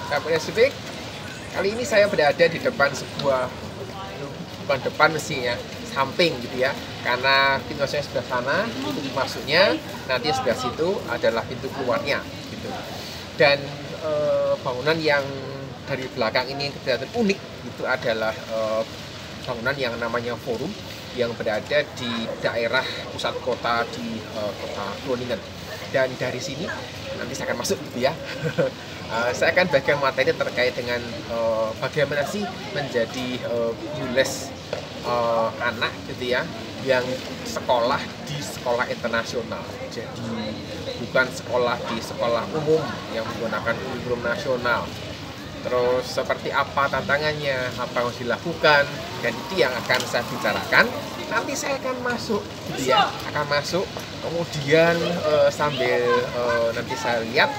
sahabat SB. Kali ini saya berada di depan sebuah, bukan depan mestinya, samping gitu ya. Karena pintu saya sebelah sana, pintu masuknya, nanti sebelah situ adalah pintu keluarnya gitu. Dan bangunan yang dari belakang ini kelihatan unik itu adalah bangunan yang namanya Forum yang berada di daerah pusat kota di kota Groningen. Dan dari sini nanti saya akan masuk gitu ya. Saya akan bagikan materi terkait dengan bagaimana sih menjadi gules anak gitu ya, yang sekolah di sekolah internasional. Jadi bukan sekolah di sekolah umum yang menggunakan kurikulum nasional. Terus seperti apa tantangannya, apa yang harus dilakukan, dan itu yang akan saya bicarakan. Nanti saya akan masuk gitu ya, akan masuk, kemudian sambil nanti saya lihat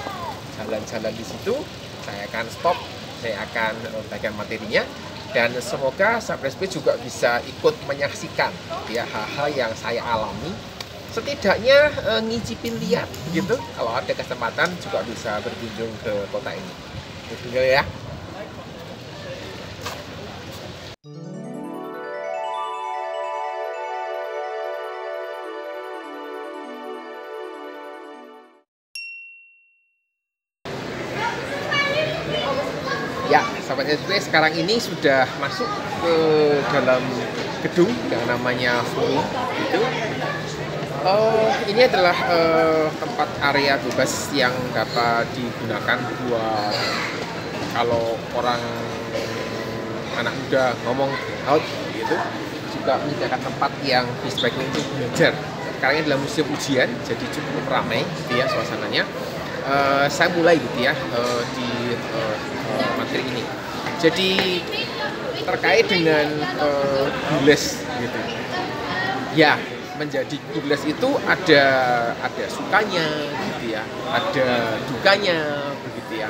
jalan-jalan di situ, saya akan stop, saya akan bagikan materinya, dan semoga sahabat SP juga bisa ikut menyaksikan ya hal-hal yang saya alami, setidaknya ngicipin lihat gitu. Kalau ada kesempatan juga bisa berkunjung ke kota ini. Tinggal ya. Ya, sahabat SB, sekarang ini sudah masuk ke dalam gedung yang namanya Forum itu. Ini adalah tempat area bebas yang dapat digunakan buat kalau orang anak muda ngomong out gitu, juga menyediakan tempat yang bisa untuk belajar. Sekarang ini adalah musim ujian, jadi cukup ramai gitu ya suasananya. Saya mulai gitu ya di materi ini. Jadi terkait dengan gules gitu. Ya, menjadi gules itu ada sukanya gitu ya, ada dukanya begitu ya.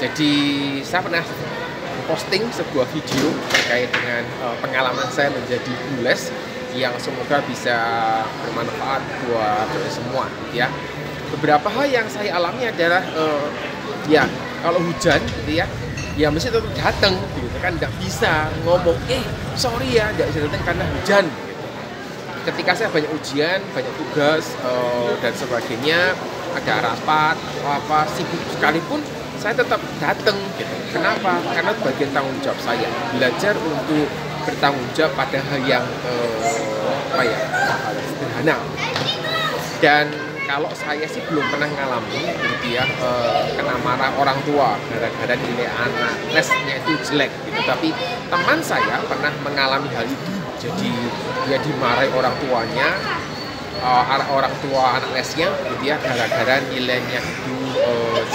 Jadi saya pernah posting sebuah video terkait dengan pengalaman saya menjadi gules yang semoga bisa bermanfaat buat semua gitu ya. Beberapa hal yang saya alami adalah ya kalau hujan gitu ya, ya mesti tetap datang gitu kan, nggak bisa ngomong sorry ya nggak bisa datang karena hujan gitu. Ketika saya banyak ujian, banyak tugas dan sebagainya, ada rapat atau apa, sibuk sekalipun saya tetap datang gitu. Kenapa? Karena bagian tanggung jawab saya belajar untuk bertanggung jawab pada hal yang sederhana. Dan kalau saya sih belum pernah ngalamin gitu ya, kena marah orang tua gara-gara nilai anak lesnya itu jelek gitu. Tapi teman saya pernah mengalami hal itu. Jadi dia dimarahi orang tuanya, orang tua anak lesnya gitu ya, gara-gara nilainya itu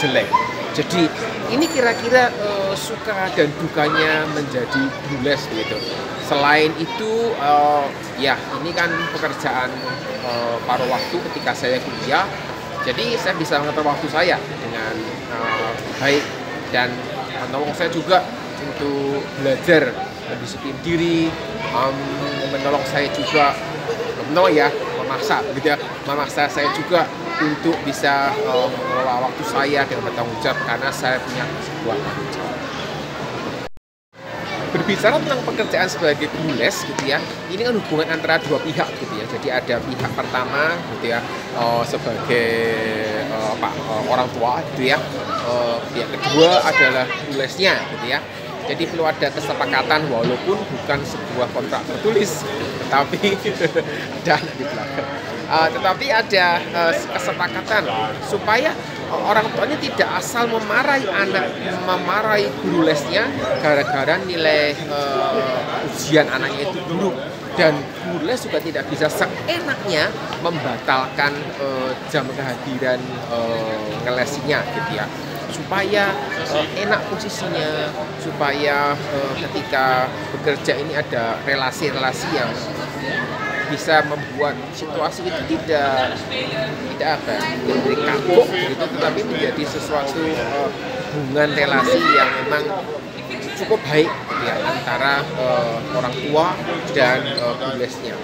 jelek. Jadi ini kira-kira suka dan dukanya menjadi gules gitu. Selain itu ya ini kan pekerjaan paruh waktu ketika saya kuliah. Jadi saya bisa mengatur waktu saya dengan baik dan menolong saya juga untuk belajar mendisiplin diri, menolong saya juga memaksa gitu ya, memaksa saya juga untuk bisa mengelola waktu saya dengan bertanggung jawab karena saya punya sebuah tanggung jawab. Berbicara tentang pekerjaan sebagai gules gitu ya, ini kan hubungan antara dua pihak gitu ya. Jadi ada pihak pertama gitu ya, sebagai orang tua gitu ya. Pihak kedua adalah gulesnya gitu ya. Jadi perlu ada kesepakatan walaupun bukan sebuah kontrak tertulis, tetapi ada di belakang. Tetapi ada kesepakatan supaya orang tuanya tidak asal memarahi guru lesnya gara-gara nilai ujian anaknya itu buruk, dan guru les juga tidak bisa seenaknya membatalkan jam kehadiran ngelesinya gitu ya, supaya enak posisinya, supaya ketika bekerja ini ada relasi-relasi yang bisa membuat situasi itu tidak menjadi kaku gitu, tetapi menjadi sesuatu hubungan relasi yang memang cukup baik ya, antara orang tua dan gulesnya.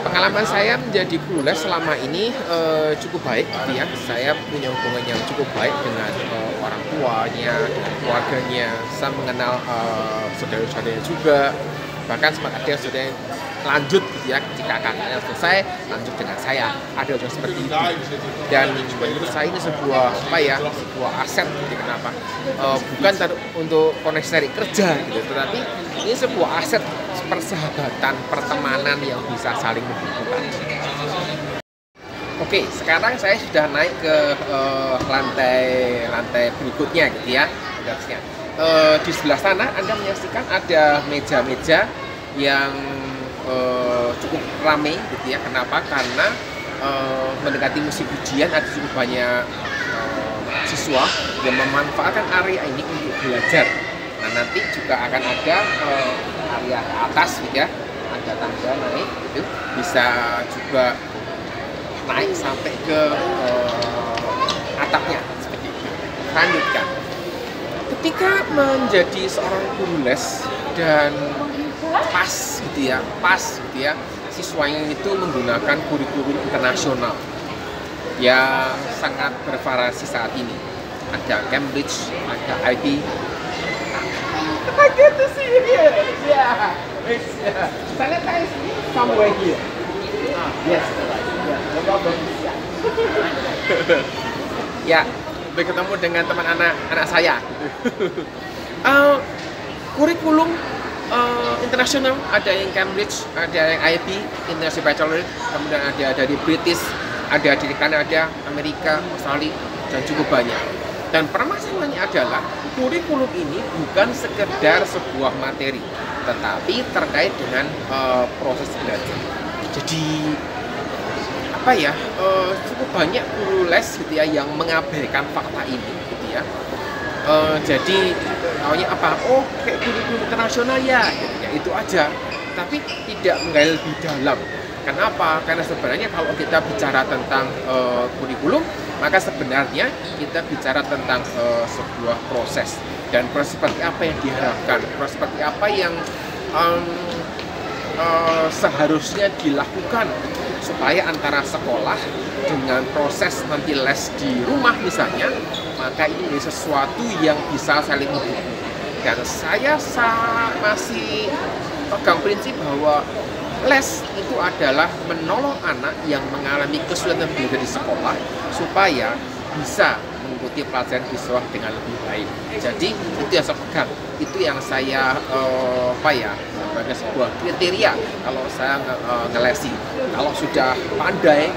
Pengalaman saya menjadi guru les selama ini cukup baik, gitu ya. Saya punya hubungan yang cukup baik dengan orang tuanya, dengan keluarganya. Saya mengenal saudara-saudaranya juga. Bahkan sempat ada saudara yang lanjut, gitu ya, jika kakaknya selesai lanjut dengan saya. Ada juga seperti itu. Dan menurut saya ini sebuah sebuah aset, gitu. Kenapa? Bukan untuk koneksi cari kerja, gitu, tetapi ini sebuah aset persahabatan, pertemanan yang bisa saling membutuhkan. Oke, sekarang saya sudah naik ke lantai berikutnya, gitu ya. Di sebelah sana Anda menyaksikan ada meja-meja yang cukup ramai, gitu ya. Kenapa? Karena mendekati musim ujian, ada cukup banyak siswa yang memanfaatkan area ini untuk belajar. Nah, nanti juga akan ada area ke atas, gitu ya, ada tangga naik, gitu, bisa juga naik sampai ke atapnya seperti itu. Lanjutkan. Ketika menjadi seorang guru les dan pas, gitu ya, siswanya itu menggunakan kurikulum internasional yang sangat bervariasi saat ini. Ada Cambridge, ada IB. I get to see you here. Yeah. Sanitize somewhere here. Yes. No problem. Ya, bertemu dengan teman anak saya. Kurikulum internasional, ada yang Cambridge, ada yang IB, International Bachelor, kemudian ada dari British, ada dari Kanada, Amerika, Australia, dan cukup banyak. Dan permasalahannya adalah kurikulum ini bukan sekedar sebuah materi, tetapi terkait dengan proses belajar. Jadi cukup banyak guru les, gitu ya, yang mengabaikan fakta ini, gitu ya. Jadi awalnya apa? Oh, kayak kurikulum internasional ya, gitu ya, itu aja. Tapi tidak menggali lebih dalam. Kenapa? Karena sebenarnya kalau kita bicara tentang kurikulum, maka sebenarnya kita bicara tentang sebuah proses, dan proses seperti apa yang diharapkan, proses seperti apa yang seharusnya dilakukan supaya antara sekolah dengan proses nanti les di rumah misalnya, maka ini menjadi sesuatu yang bisa saling mendukung. Dan saya masih pegang prinsip bahwa les itu adalah menolong anak yang mengalami kesulitan belajar di sekolah supaya bisa mengikuti pelajaran di sekolah dengan lebih baik. Jadi itu yang saya pegang, itu yang saya sebagai sebuah kriteria kalau saya ngelesi. Kalau sudah pandai,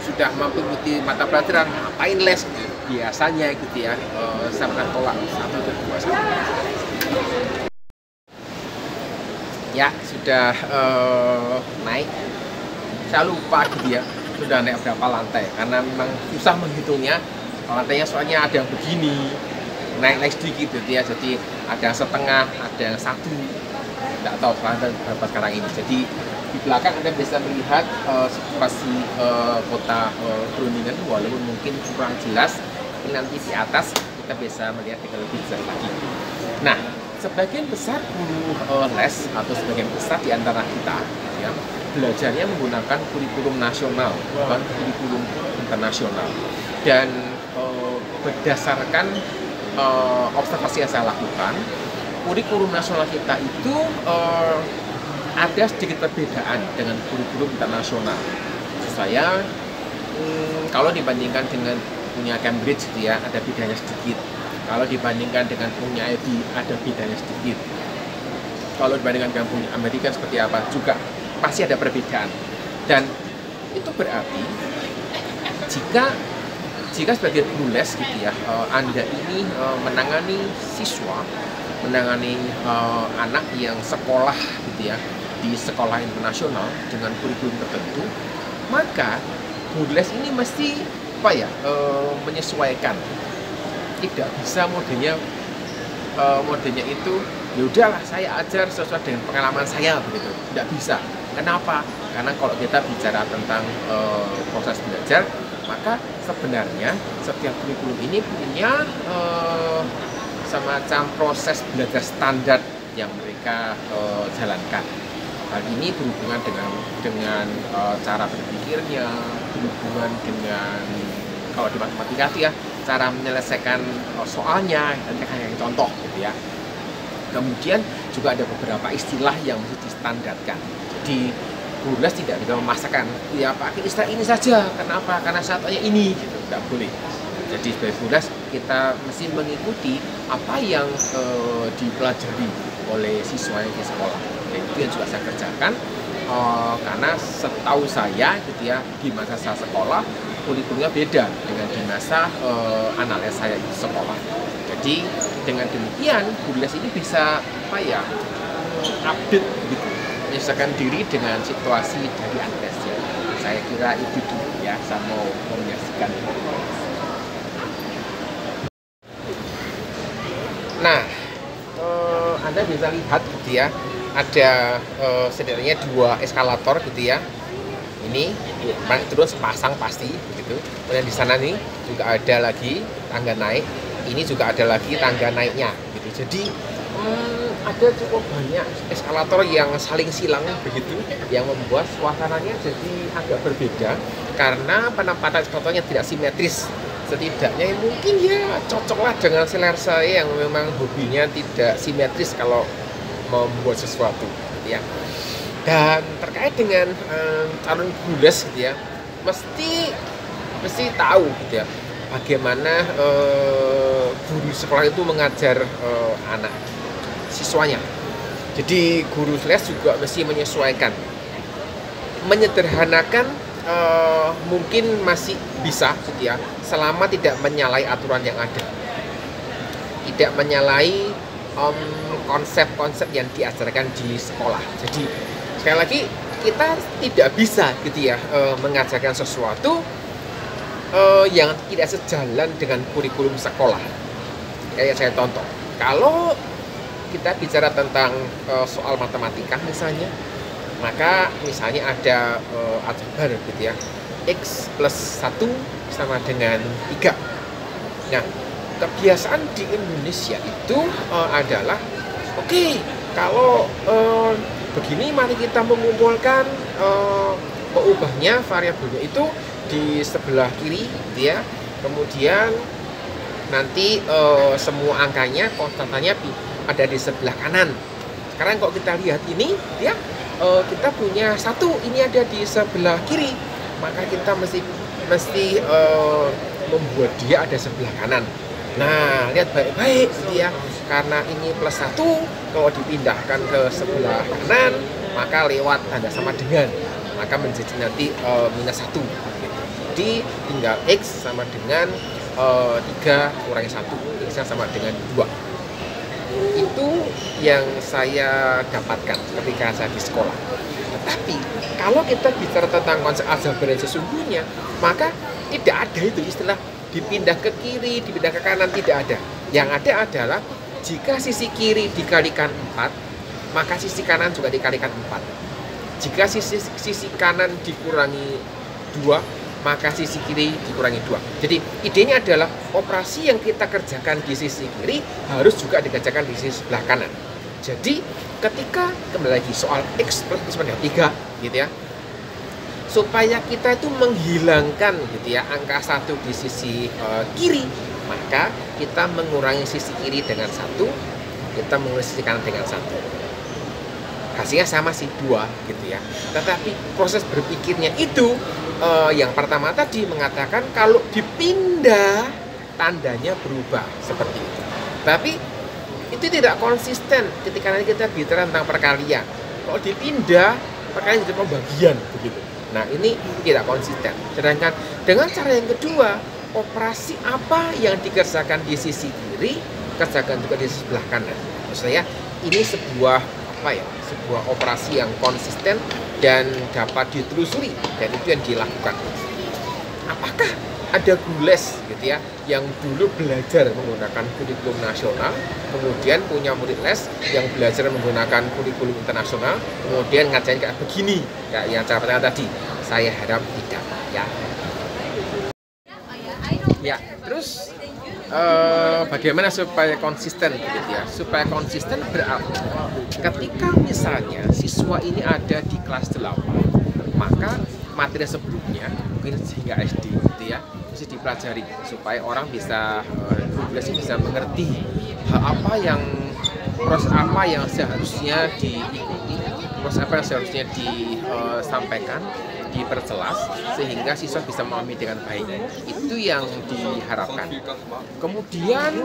sudah mampu mengikuti mata pelajaran, ngapain les? Biasanya, gitu ya, saya akan tolak 1 atau 2 sama. Ya, sudah naik, saya lupa, gitu ya, sudah naik berapa lantai, karena memang susah menghitungnya. Lantainya soalnya ada yang begini, naik sedikit, gitu ya, jadi ada yang setengah, ada yang 1, tidak tahu lantai berapa sekarang ini. Jadi di belakang Anda bisa melihat situasi kota Groningen, walaupun mungkin kurang jelas. Ini nanti di atas kita bisa melihat dengan lebih jelas lagi. Nah, sebagian besar guru les atau sebagian besar di antara kita, ya, belajarnya menggunakan kurikulum nasional, bukan kurikulum internasional. Dan berdasarkan observasi yang saya lakukan, kurikulum nasional kita itu ada sedikit perbedaan dengan kurikulum internasional. Saya kalau dibandingkan dengan punya Cambridge, gitu ya, ada bedanya sedikit. Kalau dibandingkan dengan punya IB, ada bedanya sedikit. Kalau dibandingkan dengan punya Amerika seperti apa, juga pasti ada perbedaan. Dan itu berarti jika sebagai guru les, gitu ya, Anda ini menangani siswa, menangani anak yang sekolah, gitu ya, di sekolah internasional dengan kurikulum tertentu, maka guru les ini mesti menyesuaikan. Tidak bisa modelnya itu ya udahlah saya ajar sesuai dengan pengalaman saya, begitu. Tidak bisa. Kenapa? Karena kalau kita bicara tentang proses belajar, maka sebenarnya setiap kurikulum ini punya semacam proses belajar standar yang mereka jalankan. Hal ini berhubungan dengan cara berpikirnya, berhubungan dengan kalau di matematika itu ya cara menyelesaikan soalnya, nanti kayak contoh gitu ya. Kemudian juga ada beberapa istilah yang mesti distandarkan. Jadi guru les tidak bisa memaksakan ya pakai istilah ini saja. Kenapa? Karena syaratnya ini gitu, nggak boleh. Jadi sebagai guru les kita mesti mengikuti apa yang dipelajari oleh siswa yang di sekolah. Dan itu yang juga saya kerjakan karena setahu saya gitu ya di masa saya sekolah kurikulumnya beda dengan di masa anak les saya di sekolah. Jadi dengan demikian guru les ini bisa apa ya update gitu, menyesuaikan diri dengan situasi dari anak lesnya. Saya kira itu dulu ya, saya mau menyaksikan. Nah, Anda bisa lihat gitu ya, ada setidaknya 2 eskalator gitu ya. Ini terus pasang pasti gitu. Kemudian di sana nih juga ada lagi tangga naik. Ini juga ada lagi tangga naiknya gitu. Jadi ada cukup banyak eskalator yang saling silang begitu, yang membuat suasananya jadi agak berbeda karena penempatan eskalatornya tidak simetris. Setidaknya mungkin ya cocoklah dengan selera saya yang memang hobinya tidak simetris kalau membuat sesuatu gitu ya. Dan terkait dengan calon guru les gitu ya, mesti tahu gitu ya bagaimana guru sekolah itu mengajar anak siswanya. Jadi guru les juga mesti menyesuaikan, menyederhanakan mungkin masih bisa gitu ya, selama tidak menyalahi aturan yang ada, tidak menyalahi konsep-konsep yang diajarkan di sekolah. Jadi sekali lagi kita tidak bisa gitu ya mengajarkan sesuatu yang tidak sejalan dengan kurikulum sekolah. Kayak saya contoh, kalau kita bicara tentang soal matematika misalnya, maka misalnya ada aljabar gitu ya, X plus 1 sama dengan 3. Nah, kebiasaan di Indonesia itu adalah oke, kalau begini mari kita mengumpulkan peubahnya, variabelnya itu di sebelah kiri gitu ya. Kemudian nanti semua angkanya, konstantanya ada di sebelah kanan. Sekarang kalau kita lihat ini ya, kita punya 1 ini ada di sebelah kiri, maka kita mesti membuat dia ada sebelah kanan. Nah, lihat baik-baik gitu ya, karena ini plus 1 kalau dipindahkan ke sebelah kanan maka lewat tanda sama dengan, maka menjadi nanti minus 1 gitu. Jadi tinggal X sama dengan 3 kurangi 1, X sama dengan 2. Itu yang saya dapatkan ketika saya di sekolah. Tetapi kalau kita bicara tentang konsep aljabar yang sesungguhnya, maka tidak ada itu istilah dipindah ke kiri, dipindah ke kanan, tidak ada. Yang ada adalah jika sisi kiri dikalikan 4, maka sisi kanan juga dikalikan 4. Jika sisi kanan dikurangi 2, maka sisi kiri dikurangi 2. Jadi idenya adalah operasi yang kita kerjakan di sisi kiri harus juga dikerjakan di sisi sebelah kanan. Jadi ketika kembali lagi soal X plus sama dengan 3 gitu ya, supaya kita itu menghilangkan gitu ya angka 1 di sisi kiri, maka kita mengurangi sisi kiri dengan 1, kita mengurangi sisi kanan dengan 1. Hasilnya sama sih 2 gitu ya. Tetapi proses berpikirnya itu yang pertama tadi mengatakan kalau dipindah tandanya berubah seperti itu. Tapi itu tidak konsisten ketika nanti kita bicara tentang perkalian. Kalau dipindah perkalian jadi pembagian begitu. Nah, ini tidak konsisten. Sedangkan dengan cara yang kedua, operasi apa yang dikerjakan di sisi kiri, kerjakan juga di sebelah kanan. Maksudnya ini sebuah sebuah operasi yang konsisten dan dapat ditelusuri, dan itu yang dilakukan. Apakah ada guru les gitu ya yang dulu belajar menggunakan kurikulum nasional, kemudian punya murid les yang belajar menggunakan kurikulum internasional, kemudian ngajarin kayak begini, kayak yang cara tadi? Saya harap tidak ya. Ya, terus bagaimana supaya konsisten begitu ya? Supaya konsisten berarti ketika misalnya siswa ini ada di kelas 8, maka materi sebelumnya mungkin hingga SD gitu ya, mesti dipelajari supaya orang bisa bisa mengerti proses apa yang seharusnya diikuti, proses apa yang seharusnya disampaikan, diperjelas sehingga siswa bisa memahami dengan baik. Itu yang diharapkan. Kemudian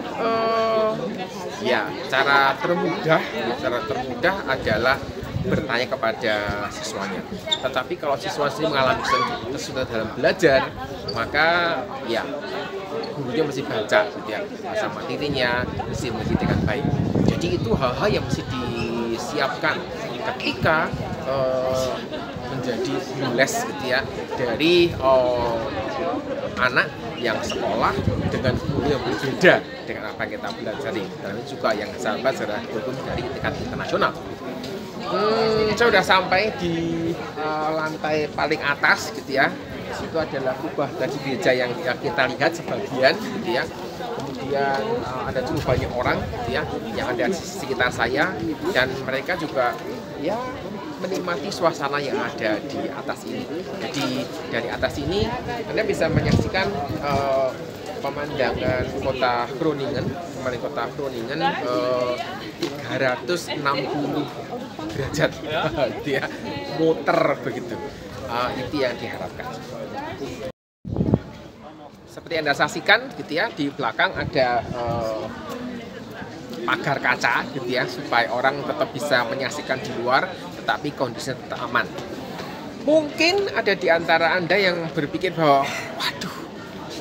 ya cara termudah adalah bertanya kepada siswanya. Tetapi kalau siswa sendiri mengalami kesulitan dalam belajar, maka ya gurunya mesti baca gitu ya, bahasa materinya mesti mengerti dengan baik. Jadi itu hal-hal yang mesti disiapkan ketika menjadi guru les gitu ya, dari anak yang sekolah dengan guru yang berbeda dengan apa yang kita pelajari. Dan itu juga yang sahabat secara hukum dari tingkat internasional. Saya sudah sampai di lantai paling atas gitu ya. Itu adalah kubah dari gereja yang kita lihat sebagian gitu ya. Kemudian ada cukup banyak orang gitu ya yang ada di sekitar saya, dan mereka juga ya menikmati suasana yang ada di atas ini. Jadi dari atas ini Anda bisa menyaksikan pemandangan kota Groningen, 360 derajat dia muter begitu. Itu yang diharapkan. Seperti Anda saksikan gitu ya, di belakang ada pagar kaca gitu ya, supaya orang tetap bisa menyaksikan di luar tetapi kondisinya tetap aman. Mungkin ada di antara Anda yang berpikir bahwa waduh,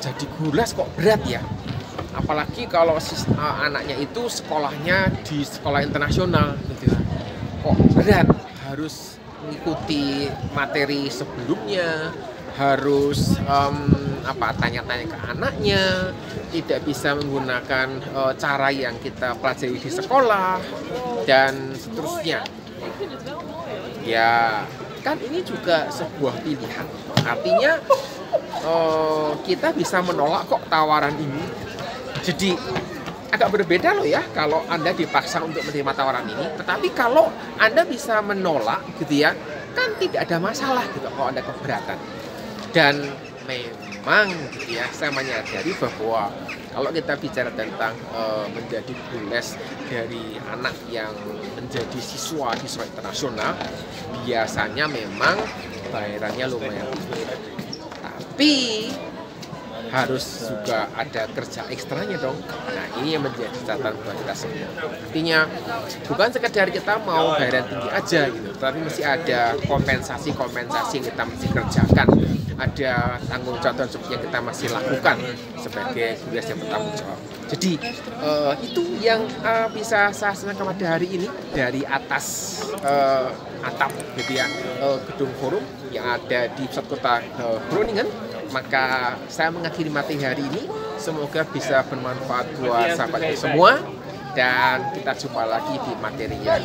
jadi guru les kok berat ya, apalagi kalau anaknya itu sekolahnya di sekolah internasional gitu ya. Kok berat, harus mengikuti materi sebelumnya, harus tanya-tanya ke anaknya, tidak bisa menggunakan cara yang kita pelajari di sekolah dan seterusnya. Ya kan ini juga sebuah pilihan, artinya kita bisa menolak kok tawaran ini. Jadi agak berbeda loh ya kalau Anda dipaksa untuk menerima tawaran ini, tetapi kalau Anda bisa menolak gitu ya, kan tidak ada masalah gitu kalau Anda keberatan. Dan memang gitu ya, saya menyadari bahwa kalau kita bicara tentang menjadi guru les dari anak yang menjadi siswa internasional, biasanya memang bayarannya lumayan tinggi. Tapi harus juga ada kerja ekstranya dong. Nah ini yang menjadi catatan buat kita semua. Artinya bukan sekedar kita mau bayaran tinggi aja gitu, tapi mesti ada kompensasi yang kita mesti kerjakan. Ada tanggung jawab yang kita masih lakukan sebagai guru les yang bertanggung jawab. Jadi itu yang bisa saya sampaikan pada hari ini dari atas atap gitu ya, gedung forum yang ada di pusat kota Groningen. Maka saya mengakhiri materi hari ini, semoga bisa bermanfaat buat sahabat semua, dan kita jumpa lagi di materi yang